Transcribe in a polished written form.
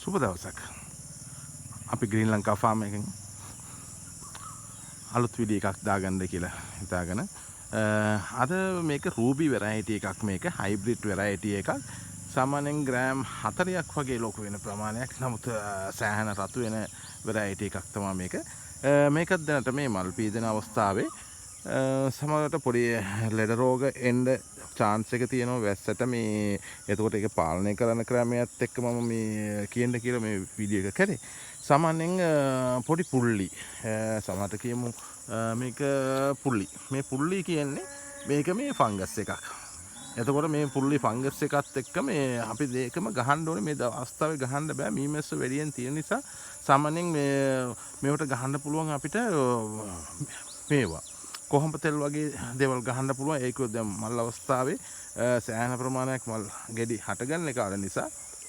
සුබ දවසක්. අපි ග්‍රීන් ලංකා ෆාම් එකෙන් අලුත් වීඩියෝ එකක් දාගන්න කියලා හිතාගෙන අද මේක රූබි වෙරයිටි එකක්, මේක හයිබ්‍රිඩ් වෙරයිටි එකක්. සාමාන්‍යයෙන් ග්‍රෑම් 40ක් වගේ ලොකු වෙන ප්‍රමාණයක්. නමුත් සෑහෙන රතු වෙන වෙරයිටි එකක් තමයි මේක. මේකත් දැනට මේ මල් පීදන අවස්ථාවේ සමහරවිට පොඩි ලෙඩ රෝග එන්න chance එක තියෙනවා වැස්සට. මේ එතකොට ඒක පාලනය කරන ක්‍රමයත් එක්ක මම මේ කියන්න කියලා මේ වීඩියෝ එක කරේ. සාමාන්‍යයෙන් පොඩි පුල්ලි සමහරට කියමු මේක පුල්ලි. මේ පුල්ලි කියන්නේ මේක මේ ෆංගස් එකක්. එතකොට මේ පුල්ලි ෆංගස් එකත් එක්ක මේ අපි දෙකම ගහන්න ඕනේ. මේ අවස්ථාවේ ගහන්න බෑ, මීමැස්ස වැඩියෙන් තියෙන නිසා. සාමාන්‍යයෙන් මේවට ගහන්න පුළුවන් අපිට මේවා කොහොඹ තෙල් වගේ දේවල් ගහන්න පුළුවන්. ඒක දැන් මල් අවස්ථාවේ සෑහෙන ප්‍රමාණයක් මල් ගෙඩි හටගන්න කාල නිසා